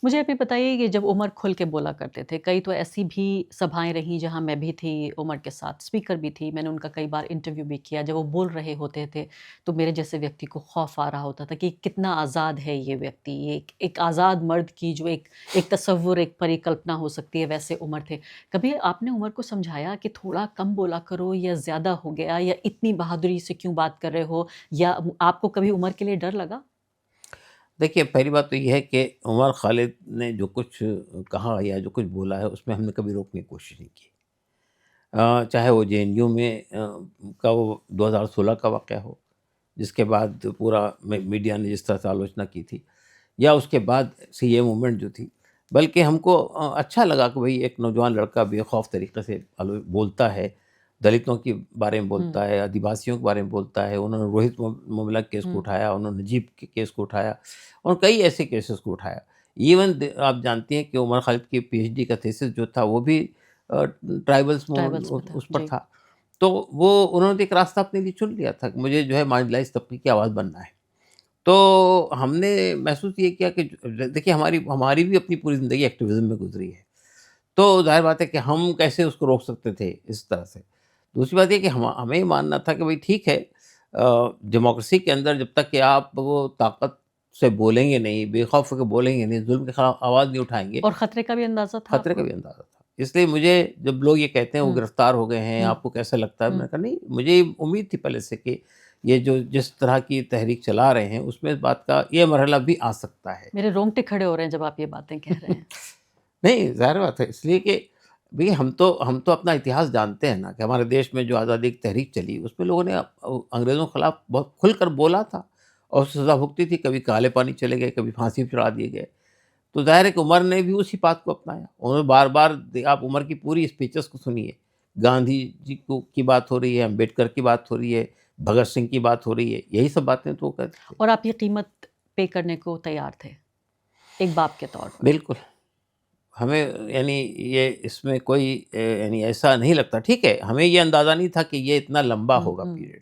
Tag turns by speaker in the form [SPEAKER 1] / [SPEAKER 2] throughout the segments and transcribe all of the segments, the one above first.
[SPEAKER 1] मुझे अभी बताइए कि जब उमर खुल के बोला करते थे, कई तो ऐसी भी सभाएँ रहीं जहाँ मैं भी थी उमर के साथ, स्पीकर भी थी, मैंने उनका कई बार इंटरव्यू भी किया। जब वो बोल रहे होते थे, तो मेरे जैसे व्यक्ति को खौफ़ आ रहा होता था कि कितना आज़ाद है ये व्यक्ति, ये एक आज़ाद मर्द की जो एक एक तसव्वुर, एक परिकल्पना हो सकती है, वैसे उमर थे। कभी आपने उमर को समझाया कि थोड़ा कम बोला करो या ज़्यादा हो गया या इतनी बहादुरी से क्यों बात कर रहे हो या आपको कभी उमर के लिए डर लगा?
[SPEAKER 2] देखिए, पहली बात तो ये है कि उमर खालिद ने जो कुछ कहा या जो कुछ बोला है, उसमें हमने कभी रोकने की कोशिश नहीं की। चाहे वो जेएनयू में का वो 2016 का वाक़या हो, जिसके बाद पूरा मीडिया ने जिस तरह से आलोचना की थी, या उसके बाद सीएए मूवमेंट जो थी। बल्कि हमको अच्छा लगा कि भई एक नौजवान लड़का बेखौफ तरीके से बोलता है, दलितों के बारे में
[SPEAKER 1] हुँ,
[SPEAKER 2] बोलता है, आदिवासियों के बारे में बोलता है। उन्होंने रोहित मोमिला केस को
[SPEAKER 1] हुँ।
[SPEAKER 2] उठाया, उन्होंने नजीब के केस को उठाया और कई ऐसे केसेस को उठाया। इवन आप जानती हैं कि उमर खालिद की पीएचडी का थीसिस जो था वो भी ट्राइबल्स में
[SPEAKER 1] ट्राइबल्स में था।
[SPEAKER 2] उस पर
[SPEAKER 1] जी।
[SPEAKER 2] था। तो वो उन्होंने तो एक रास्ता अपने लिए चुन लिया था कि मुझे जो है मार्जिनलाइज़ तबके की आवाज़ बनना है। तो हमने महसूस ये किया कि देखिए हमारी हमारी भी अपनी पूरी ज़िंदगी एक्टिविज़्म में गुज़री है। तो ज़ाहिर बात है कि हम कैसे उसको रोक सकते थे इस तरह से। दूसरी बात ये कि हमें ये मानना था कि भई ठीक है, डेमोक्रेसी के अंदर जब तक कि आप वो ताकत से बोलेंगे नहीं, बेखौफ होके बोलेंगे नहीं, ज़ुल्म के खिलाफ आवाज़ नहीं उठाएँगे,
[SPEAKER 1] और खतरे का भी अंदाज़ा था
[SPEAKER 2] खतरे का
[SPEAKER 1] आपको?
[SPEAKER 2] भी अंदाज़ा था। इसलिए मुझे जब लोग ये कहते हैं वो
[SPEAKER 1] हुँ,
[SPEAKER 2] गिरफ्तार हो गए हैं,
[SPEAKER 1] हुँ,
[SPEAKER 2] आपको कैसा लगता है?
[SPEAKER 1] हुँ।
[SPEAKER 2] मैंने कहा नहीं, मुझे उम्मीद थी पहले से कि ये जो जिस तरह की तहरीक चला रहे हैं, उसमें इस बात का ये मरहला भी आ सकता है।
[SPEAKER 1] मेरे रोंगटे खड़े हो रहे हैं जब आप ये बातें कह रहे हैं।
[SPEAKER 2] नहीं, ज़ाहिर बात है इसलिए कि भई हम तो अपना इतिहास जानते हैं ना कि हमारे देश में जो आज़ादी की तहरीक चली, उसमें लोगों ने अंग्रेज़ों के खिलाफ बहुत खुलकर बोला था और सज़ा भुगती थी, कभी काले पानी चले गए, कभी फांसी पे चढ़ा दिए गए। तो ज़ाहिर है कि उमर ने भी उसी बात को अपनाया। उन्होंने बार-बार आप उमर की पूरी स्पीचेज़ को सुनिए, गांधी जी को की बात हो रही है, अम्बेडकर की बात हो रही है, भगत सिंह की बात हो रही है, यही सब बातें तो वो करते थे।
[SPEAKER 1] और आप ये कीमत पे करने को तैयार थे, एक बाप के तौर पर।
[SPEAKER 2] बिल्कुल। हमें यानी ये इसमें कोई यानी ऐसा नहीं लगता। ठीक है, हमें ये अंदाज़ा नहीं था कि ये इतना लंबा
[SPEAKER 1] हुँ,
[SPEAKER 2] होगा
[SPEAKER 1] हुँ,
[SPEAKER 2] पीरियड,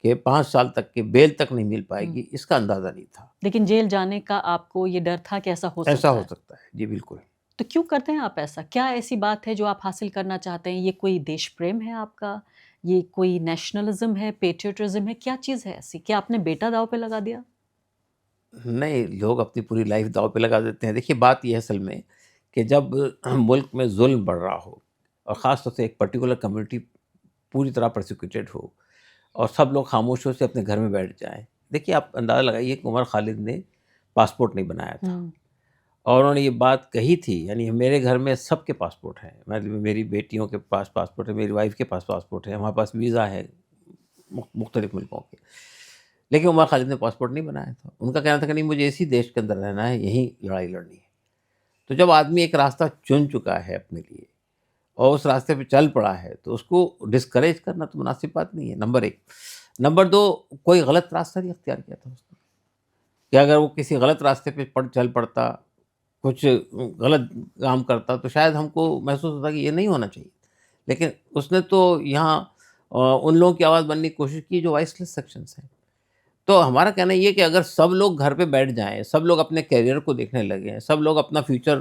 [SPEAKER 2] कि 5 साल तक के बेल तक नहीं मिल
[SPEAKER 1] हुँ।
[SPEAKER 2] पाएगी, इसका अंदाज़ा नहीं था।
[SPEAKER 1] लेकिन जेल जाने का आपको ये डर था कि ऐसा हो
[SPEAKER 2] ऐसा
[SPEAKER 1] सकता
[SPEAKER 2] हो
[SPEAKER 1] है।
[SPEAKER 2] सकता है। जी, बिल्कुल।
[SPEAKER 1] तो क्यों करते हैं आप ऐसा? क्या ऐसी बात है जो आप हासिल करना चाहते हैं? ये कोई देश प्रेम है आपका? ये कोई नेशनलिज़्म है, पैट्रियटिज़्म है? क्या चीज़ है ऐसी? क्या आपने बेटा दाँव पे लगा दिया?
[SPEAKER 2] नहीं, लोग अपनी पूरी लाइफ़ दाँव पे लगा देते हैं। देखिए, बात ये है असल में कि जब मुल्क में ज़ुल्म बढ़ रहा हो और ख़ास तौर से एक पर्टिकुलर कम्युनिटी पूरी तरह प्रोसिक्यूटेड हो और सब लोग खामोशियों से अपने घर में बैठ जाएँ। देखिए, आप अंदाज़ा लगाइए कि उमर खालिद ने पासपोर्ट नहीं बनाया था
[SPEAKER 1] हुँ,
[SPEAKER 2] और उन्होंने ये बात कही थी, यानी मेरे घर में सबके पासपोर्ट हैं। मतलब मेरी बेटियों के पास पासपोर्ट है, मेरी वाइफ़ के पास पासपोर्ट है, हमारे पास वीज़ा है मुख्तलिफ़ मुल्कों के। लेकिन उमर खालिद ने पासपोर्ट नहीं बनाया था। उनका कहना था कि नहीं, मुझे इसी देश के अंदर रहना है, यहीं लड़ाई लड़नी है। तो जब आदमी एक रास्ता चुन चुका है अपने लिए और उस रास्ते पे चल पड़ा है, तो उसको डिस्करेज करना तो मुनासिब बात नहीं है, नंबर 1। नंबर 2, कोई गलत रास्ता नहीं अख्तियार किया था उसने, कि अगर वो किसी गलत रास्ते पे चल पड़ता, कुछ गलत काम करता, तो शायद हमको महसूस होता कि ये नहीं होना चाहिए। लेकिन उसने तो यहाँ उन लोगों की आवाज़ बनने की कोशिश की जो वॉइसलेस सेक्शंस हैं। तो हमारा कहना ये है कि अगर सब लोग घर पे बैठ जाएँ, सब लोग अपने करियर को देखने लगें, सब लोग अपना फ्यूचर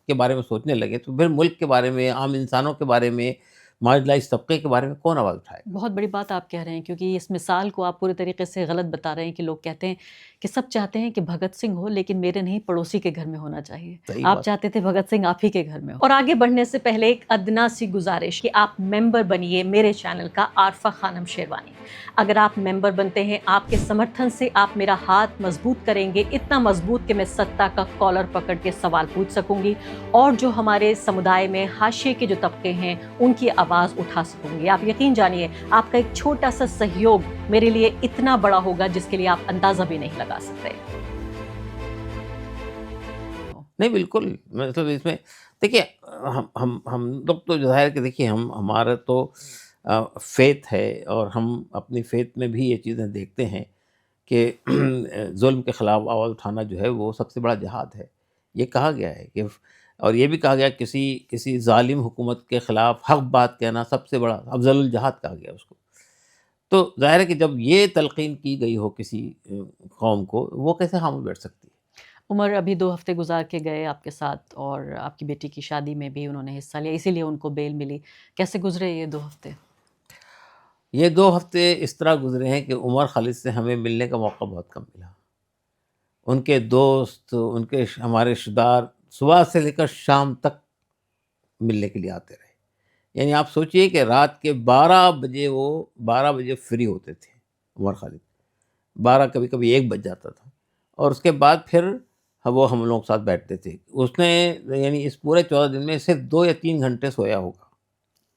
[SPEAKER 2] के बारे में सोचने लगें, तो फिर मुल्क के बारे में, आम इंसानों के बारे में, मार्जिनलाइज़्ड तबके के बारे में कौन आवाज़ उठाएगा?
[SPEAKER 1] बहुत बड़ी बात आप कह रहे हैं क्योंकि इस मिसाल को आप पूरे तरीके से गलत बता रहे हैं कि लोग कहते हैं कि सब चाहते हैं कि भगत सिंह हो लेकिन मेरे नहीं पड़ोसी के घर में होना चाहिए।
[SPEAKER 2] सही
[SPEAKER 1] आप
[SPEAKER 2] बात है।
[SPEAKER 1] चाहते थे भगत सिंह आप ही के घर में हो। और आगे बढ़ने से पहले एक अदना सी गुज़ारिश कि आप मेंबर बनिए मेरे चैनल का आरफ़ा खानम शेरवानी। अगर आप मेंबर बनते हैं, आपके समर्थन से आप मेरा हाथ मज़बूत करेंगे, इतना मज़बूत कि मैं सत्ता का कॉलर पकड़ के सवाल पूछ सकूँगी और जो हमारे समुदाय में हाशिए के जो तबके हैं, उनकी आवाज़ उठा सकूँगी। आप यकीन जानिए, आपका एक छोटा-सा सहयोग मेरे लिए इतना बड़ा होगा जिसके लिए आप अंदाज़ा भी नहीं लगा सकते।
[SPEAKER 2] नहीं, बिल्कुल, मतलब इसमें देखिए, हम लोग तो ज़ाहिर है कि देखिए हमारा तो फ़ेथ है और हम अपनी फ़ेथ में भी ये चीज़ें देखते हैं कि ज़ुल्म के ख़िलाफ़ आवाज़ उठाना जो है वो सबसे बड़ा जिहाद है। ये कहा गया है कि और ये भी कहा गया, किसी किसी ज़ालिम हुकूमत के ख़िलाफ़ हक़ बात कहना सबसे बड़ा अफ़ज़लुल जिहाद कहा गया उसको। तो ज़ाहिर है कि जब ये तलक़ीन की गई हो किसी कौम को, वो कैसे ख़ामोश बैठ सकती है?
[SPEAKER 1] उमर अभी 2 हफ्ते गुज़ार के गए आपके साथ और आपकी बेटी की शादी में भी उन्होंने हिस्सा लिया, इसीलिए उनको बेल मिली। कैसे गुज़रे ये 2 हफ्ते?
[SPEAKER 2] ये 2 हफ्ते इस तरह गुज़रे हैं कि उमर खालिद से हमें मिलने का मौका बहुत कम मिला। उनके दोस्त, उनके हमारे रिश्तेदार सुबह से लेकर शाम तक मिलने के लिए आते रहे। यानी आप सोचिए कि रात के 12 बजे वो 12 बजे फ्री होते थे उमर खालिद। 12 कभी-कभी 1 बज जाता था और उसके बाद फिर वो हम लोगों के साथ बैठते थे। उसने यानी इस पूरे 14 दिन में सिर्फ़ 2 या 3 घंटे सोया होगा।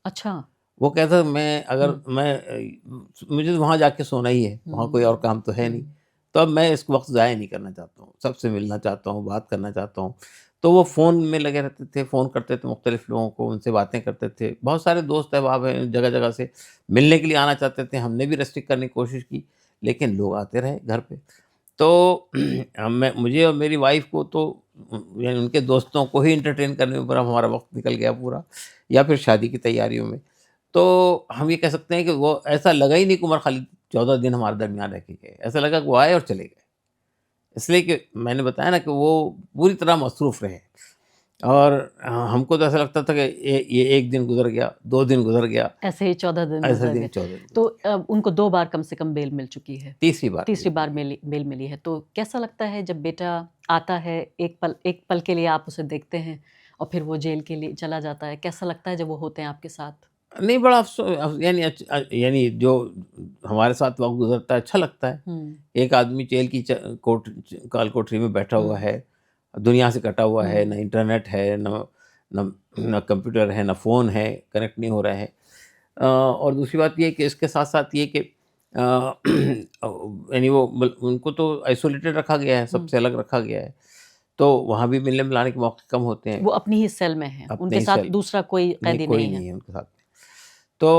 [SPEAKER 1] अच्छा।
[SPEAKER 2] वो कहता था मैं अगर
[SPEAKER 1] हुँ,
[SPEAKER 2] मैं मुझे तो वहाँ जाके सोना ही है, वहाँ कोई और
[SPEAKER 1] हुँ,
[SPEAKER 2] काम तो है नहीं।
[SPEAKER 1] हुँ।
[SPEAKER 2] तो अब मैं इस वक़्त ज़ाया नहीं करना चाहता हूँ, सबसे मिलना चाहता हूँ, बात करना चाहता हूँ। तो वो फ़ोन में लगे रहते थे, फ़ोन करते थे मुख्तलिफ़ लोगों को, उनसे बातें करते थे। बहुत सारे दोस्त अहबाब हैं, जगह-जगह से मिलने के लिए आना चाहते थे, हमने भी रेस्ट्रिक्ट करने की कोशिश की, लेकिन लोग आते रहे घर पे। तो मैं मुझे और मेरी वाइफ़ को तो यानी उनके दोस्तों को ही एंटरटेन करने में पूरा हमारा वक़्त निकल गया पूरा या फिर शादी की तैयारियों में। तो हम ये कह सकते हैं कि वो ऐसा लगा ही नहीं कि उमर खालिद 14 दिन हमारे दरमियान रह के गए। ऐसा लगा कि वो आए और चले गए। इसलिए कि मैंने बताया ना कि वो पूरी तरह मसरूफ़ रहे और हमको तो ऐसा लगता था कि ये 1 दिन गुज़र गया, 2 दिन गुज़र गया,
[SPEAKER 1] ऐसे ही 14 दिन
[SPEAKER 2] ऐसे
[SPEAKER 1] गुज़र
[SPEAKER 2] दिन
[SPEAKER 1] गए।
[SPEAKER 2] 14 दिन
[SPEAKER 1] तो
[SPEAKER 2] गुज़र गया।
[SPEAKER 1] उनको 2 बार कम से कम बेल मिल चुकी है।
[SPEAKER 2] तीसरी बार
[SPEAKER 1] तीसरी
[SPEAKER 2] बेल
[SPEAKER 1] बार
[SPEAKER 2] मिली।
[SPEAKER 1] बेल मिली है। तो कैसा लगता है जब बेटा आता है, एक पल के लिए आप उसे देखते हैं और फिर वो जेल के लिए चला जाता है, कैसा लगता है जब वो होते हैं आपके साथ?
[SPEAKER 2] नहीं बड़ा यानी यानी जो हमारे साथ वक़्त गुज़रता है अच्छा लगता है।
[SPEAKER 1] हुँ,
[SPEAKER 2] एक आदमी जेल की काल कोठरी में बैठा हुआ
[SPEAKER 1] हुँ,
[SPEAKER 2] है, दुनिया से कटा हुआ है,
[SPEAKER 1] हुँ,
[SPEAKER 2] ना इंटरनेट है, ना कंप्यूटर है, ना फ़ोन है, कनेक्ट नहीं हो रहा है। और दूसरी बात ये है कि इसके साथ-साथ ये कि यानी वो उनको तो आइसोलेटेड रखा गया है,
[SPEAKER 1] हुँ।
[SPEAKER 2] सबसे अलग रखा गया है। तो वहाँ भी मिलने-मिलाने के मौके कम होते हैं,
[SPEAKER 1] वो अपनी ही सेल में हैं,
[SPEAKER 2] अपने
[SPEAKER 1] उनके
[SPEAKER 2] ही
[SPEAKER 1] साथ
[SPEAKER 2] सेल
[SPEAKER 1] दूसरा कोई
[SPEAKER 2] नहीं,
[SPEAKER 1] कैदी
[SPEAKER 2] कोई
[SPEAKER 1] नहीं है।
[SPEAKER 2] नहीं है उनके साथ में। तो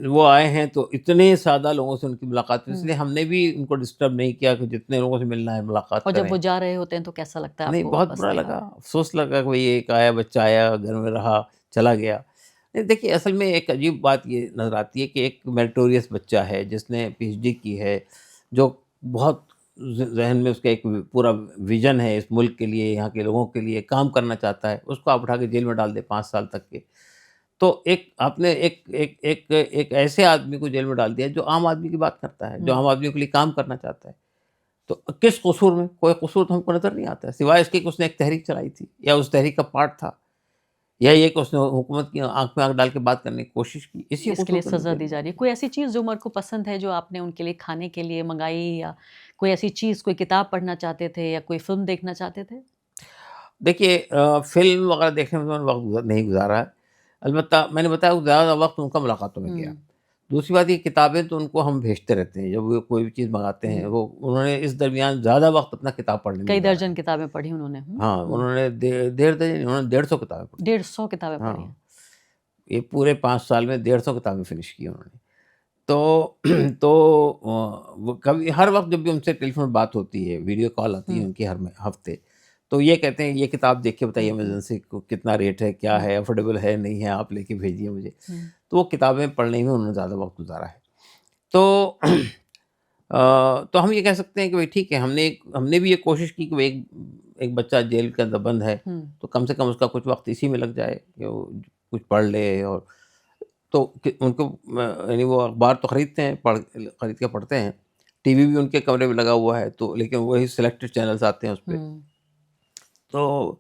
[SPEAKER 2] वो आए हैं तो इतने सादा लोगों से उनकी मुलाकात हुई,
[SPEAKER 1] हुँ,
[SPEAKER 2] इसलिए हमने भी उनको डिस्टर्ब नहीं किया कि जितने लोगों से मिलना है मुलाकात
[SPEAKER 1] और जब वो
[SPEAKER 2] करें।
[SPEAKER 1] जा रहे होते हैं तो कैसा लगता है
[SPEAKER 2] नहीं
[SPEAKER 1] आपको
[SPEAKER 2] बहुत
[SPEAKER 1] वापस
[SPEAKER 2] बुरा
[SPEAKER 1] नहीं
[SPEAKER 2] लगा,
[SPEAKER 1] आ
[SPEAKER 2] अफ़सोस लगा कि भई एक आया बच्चा आया, घर में रहा, चला गया। नहीं देखिए असल में एक अजीब बात ये नज़र आती है कि एक मेरिटोरियस बच्चा है जिसने पीएचडी की है, जो बहुत ज़हन में उसका एक पूरा विज़न है इस मुल्क के लिए, यहाँ के लोगों के लिए काम करना चाहता है, उसको आप उठा के जेल में डाल दें 5 साल तक के। तो एक आपने एक एक एक एक ऐसे आदमी को जेल में डाल दिया जो आम आदमी की बात करता है, जो
[SPEAKER 1] हुँ,
[SPEAKER 2] आम आदमियों के लिए काम करना चाहता है। तो किस कसूर में? कोई कसूर तो हमको नज़र नहीं आता है, सिवाय इसके कि उसने एक तहरीक चलाई थी या उस तहरीक का पार्ट था या ये कि उसने हुकूमत की आँख में आँख डाल के बात करने की कोशिश की, इसी
[SPEAKER 1] इसके
[SPEAKER 2] कसूर
[SPEAKER 1] लिए
[SPEAKER 2] पे उन्हें
[SPEAKER 1] सज़ा
[SPEAKER 2] जेल
[SPEAKER 1] दी
[SPEAKER 2] में
[SPEAKER 1] जा
[SPEAKER 2] डाल
[SPEAKER 1] रही है।
[SPEAKER 2] दिया।
[SPEAKER 1] कोई ऐसी चीज़ जो उमर को पसंद है, जो आपने उनके लिए खाने के लिए मँगाई या कोई ऐसी चीज़, कोई किताब पढ़ना चाहते थे या कोई फ़िल्म देखना चाहते थे?
[SPEAKER 2] देखिए फ़िल्म वग़ैरह देखने में तो उन्होंने वक़्त नहीं गुज़ारा है। अलबत्ता मैंने बताया ज़्यादा वक़्त उनका मुलाकातों में गया।
[SPEAKER 1] हुँ,
[SPEAKER 2] दूसरी बात ये किताबें तो उनको हम भेजते रहते हैं, जब वो कोई भी चीज़ मँगाते हैं,
[SPEAKER 1] हुँ।
[SPEAKER 2] वो उन्होंने इस दरमियान ज़्यादा वक़्त अपना किताब पढ़ने में
[SPEAKER 1] कई
[SPEAKER 2] गुज़ारा
[SPEAKER 1] दर्जन
[SPEAKER 2] है।
[SPEAKER 1] किताबें पढ़ी उन्होंने। हुँ,
[SPEAKER 2] हाँ,
[SPEAKER 1] हुँ।
[SPEAKER 2] उन्होंने डेढ़ दर्जन नहीं, उन्होंने 150 किताबें पढ़ी।
[SPEAKER 1] 150 किताबें पढ़ी हैं।
[SPEAKER 2] हाँ, ये पूरे 5 साल में 150 किताबें फ़िनिश की उन्होंने। तो तो वो कभी हर वक़्त जब भी उनसे टेलीफ़ोन बात होती है, वीडियो कॉल आती है
[SPEAKER 1] हुँ,
[SPEAKER 2] उनकी हर म हफ़्ते, तो ये कहते हैं ये किताब देख के बताइए
[SPEAKER 1] हुँ, हुँ,
[SPEAKER 2] अमेज़न से को कितना रेट है, क्या
[SPEAKER 1] हुँ,
[SPEAKER 2] है, अफ़ोर्डेबल है, नहीं है, आप लेके भेजिए मुझे।
[SPEAKER 1] हुँ,
[SPEAKER 2] तो वो किताबें पढ़ने में उन्होंने ज़्यादा वक़्त गुज़ारा है। तो तो हम ये कह सकते हैं कि भई ठीक है, हमने भी ये कोशिश की कि भई एक एक बच्चा जेल के अंदर बंद है,
[SPEAKER 1] हुँ।
[SPEAKER 2] तो कम से कम उसका कुछ वक़्त इसी में लग जाए कि वो कुछ पढ़ ले और तो कि उनको यानी वो अखबार तो खरीदते हैं, खरीद के पढ़ते हैं। टीवी भी उनके कमरे में लगा हुआ है, तो लेकिन वही सिलेक्टेड चैनल्स आते हैं उसपे।
[SPEAKER 1] हुँ।
[SPEAKER 2] तो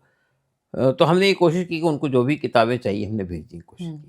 [SPEAKER 2] तो हमने ये कोशिश की कि उनको जो भी किताबें चाहिए हमने भेजने की कोशिश
[SPEAKER 1] हुँ।
[SPEAKER 2] की।